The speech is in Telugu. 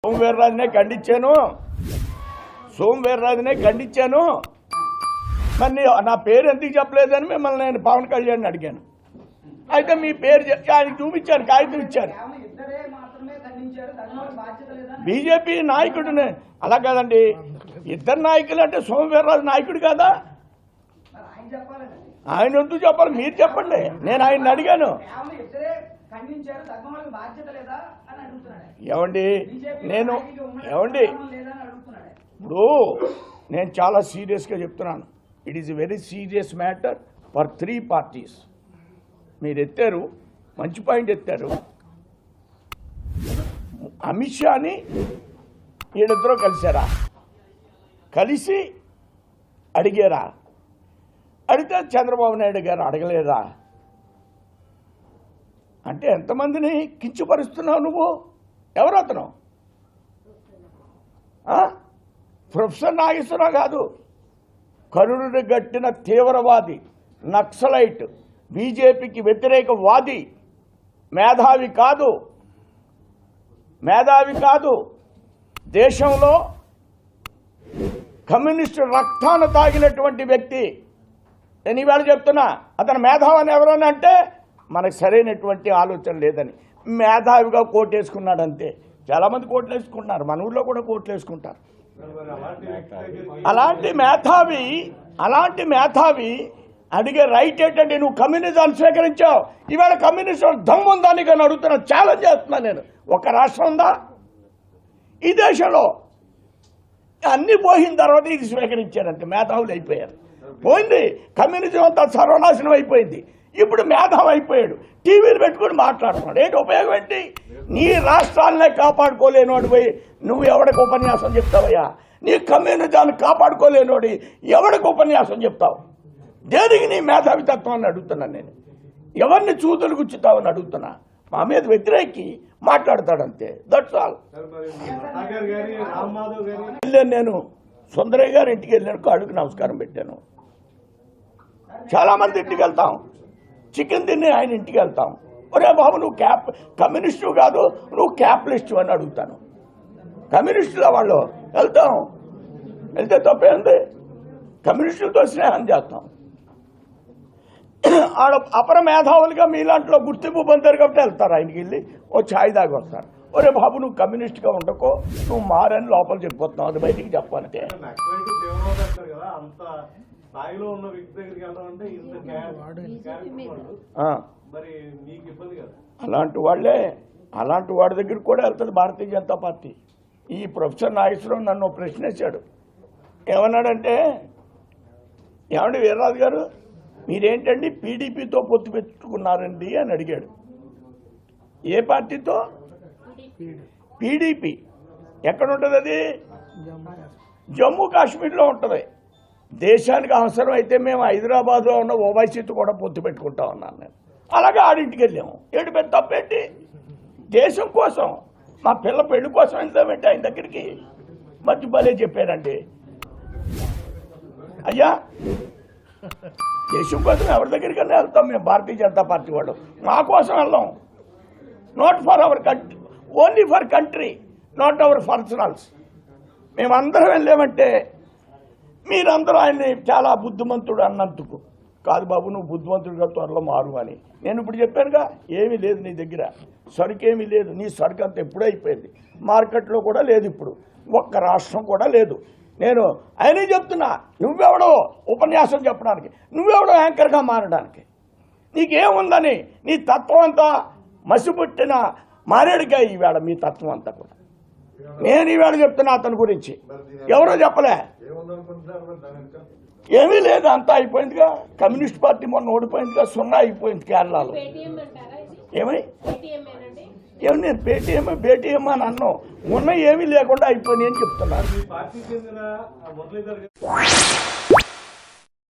సోమవీర్రాజునే ఖండించాను మరి నా పేరు ఎందుకు చెప్పలేదని మిమ్మల్ని నేను పవన్ కళ్యాణ్ అడిగాను. అయితే మీ పేరు ఆయనకి చూపించాను, కాగితం ఇచ్చాను. బీజేపీ నాయకుడిని అలా కాదండి, ఇద్దరు నాయకులు అంటే సోమవీర్రాజు నాయకుడు కాదా? ఆయన ఎందుకు చెప్పాలి? మీరు చెప్పండి. నేను ఆయన్ని అడిగాను. ఏమండి ఇప్పుడు నేను చాలా సీరియస్గా చెప్తున్నాను. It is a very serious matter for 3 parties. మీరు ఎత్తారు, మంచి పాయింట్ ఎత్తారు. అమిత్ షాని వీళ్ళిద్దరూ కలిశారా? కలిసి అడిగారా? అడిగితే చంద్రబాబు నాయుడు గారు అడగలేదా? అంటే ఎంతమందిని కించపరుస్తున్నావు నువ్వు? ఎవరు అతను? ప్రొఫెసర్ నాగేశ్వరరావు కాదు, కరుణుడి గట్టిన తీవ్రవాది, నక్సలైట్, బీజేపీకి వ్యతిరేక వాది, మేధావి కాదు. దేశంలో కమ్యూనిస్టు రక్తాన తాగినటువంటి వ్యక్తి. నేను ఇవాళ చెప్తున్నా, అతను మేధావని ఎవరన్నా అంటే మనకు సరైనటువంటి ఆలోచన లేదని మేధావిగా కోటేసుకున్నాడు అంతే. చాలామంది కోట్లు వేసుకుంటున్నారు, మన ఊళ్ళో కూడా కోట్లు వేసుకుంటారు. అలాంటి మేధావి అడిగే రైట్ ఏంటంటే నువ్వు కమ్యూనిజాన్ని స్వీకరించావు, ఇవాళ కమ్యూనిస్టు దమ్ము ఉందని కానీ అడుగుతున్నా, ఛాలెంజ్ చేస్తున్నా నేను. ఒక రాష్ట్రం ఉందా ఈ దేశంలో? అన్ని పోయిన తర్వాత ఇది స్వీకరించారంటే మేధావులు అయిపోయారు. పోయింది, కమ్యూనిజం అంతా సర్వనాశనం అయిపోయింది. ఇప్పుడు మేధావి అయిపోయాడు, టీవీలు పెట్టుకుని మాట్లాడుతున్నాడు. ఏంటి ఉపయోగం ఏంటి? నీ రాష్ట్రాలనే కాపాడుకోలేనోడు పోయి నువ్వు ఎవరికి ఉపన్యాసం చెప్తావయ్యా? నీ కమ్యూనిజాన్ని కాపాడుకోలేనోడి ఎవరికి ఉపన్యాసం చెప్తావు? దేనికి నీ మేధావితత్వాన్ని అడుగుతున్నాను నేను. ఎవరిని చూతులు గుచ్చుతావని అడుగుతున్నా. మా మీద వ్యతిరేకి మాట్లాడతాడంతే, దట్స్ ఆల్. వెళ్ళాను నేను, సుందరయ్య గారి ఇంటికి వెళ్ళాను, కాళ్ళకి నమస్కారం పెట్టాను. చాలామంది ఇంటికి వెళ్తాం, చికెన్ తిని ఆయన ఇంటికి వెళ్తాం. ఒరే బాబు నువ్వు కమ్యూనిస్టు కాదు, నువ్వు క్యాపిటలిస్టు అని అడుగుతాను. కమ్యూనిస్టుల వాళ్ళు వెళ్తే తప్పేంది? కమ్యూనిస్టులతో స్నేహం చేస్తాం. ఆడ అపర మేధావులుగా మీలాంటిలో గుర్తింపు పొందారు కాబట్టి వెళ్తారు, ఆయనకి వెళ్ళి ఓ ఛాయ్ దాగి వస్తారు. ఒరే బాబు నువ్వు కమ్యూనిస్ట్గా ఉండకో, నువ్వు మారని లోపల చెప్పిపోతున్నావు, అది బయటికి చెప్పాలంటే. అలాంటి వాడి దగ్గర కూడా వెళ్తుంది భారతీయ జనతా పార్టీ. ఈ ప్రొఫెసర్ నాగేశ్వరరావు నన్ను ప్రశ్న వేశాడు. ఏమన్నాడంటే, ఏమండి వీర్రాజు గారు మీరేంటండి పీడీపీతో పొత్తు పెట్టుకున్నారండి అని అడిగాడు. ఏ పార్టీతో? పీడీపీ. ఎక్కడ ఉంటుంది అది? జమ్మూ కాశ్మీర్లో ఉంటుంది. దేశానికి అవసరం అయితే మేము హైదరాబాద్లో ఉన్న ఓవైసీతో కూడా పొత్తు పెట్టుకుంటాం అన్నాను నేను. అలాగే ఆడింటికి వెళ్ళాము. ఏడు పెద్ద తప్పేంటి? దేశం కోసం, మా పిల్ల పెళ్లి కోసం వెళ్తామంటే ఆయన దగ్గరికి మంచి భలే చెప్పారండి. అయ్యా దేశం కోసం ఎవరి దగ్గరికన్నా వెళ్తాం మేము, భారతీయ జనతా పార్టీ వాళ్ళు. మా కోసం వెళ్దాం, not for our country, only for country, not our personals. మేమందరం వెళ్ళామంటే మీరందరూ ఆయన్ని చాలా బుద్ధిమంతుడు అన్నందుకు కాదు బాబు, నువ్వు బుద్ధిమంతుడిగా త్వరలో మారు అని. నేను ఇప్పుడు చెప్పానుగా, ఏమీ లేదు నీ దగ్గర, సరుకేమీ లేదు. నీ సరుకు అంతా ఎప్పుడూ అయిపోయింది, మార్కెట్లో కూడా లేదు, ఇప్పుడు ఒక్క రాష్ట్రం కూడా లేదు. నేను ఆయనే చెప్తున్నా, నువ్వెవడో ఉపన్యాసం చెప్పడానికి, నువ్వెవడో యాంకర్గా మారడానికి, నీకేముందని? నీ తత్వం అంతా మసిపుట్టిన మారేడుకాయ ఈవేళ మీ తత్వం అంతా కూడా. నేను ఈవేళ చెప్తున్నా అతని గురించి, ఎవరో చెప్పలే. ఏమీ లేదు, అంతా అయిపోయిందిగా. కమ్యూనిస్ట్ పార్టీ మొన్న ఓడిపోయిందిగా, 0 అయిపోయింది కేరళలో. ఏమి నేను పేటీఎం అని అన్నాం, మొన్న ఏమీ లేకుండా అయిపోయింది అని చెప్తున్నాను.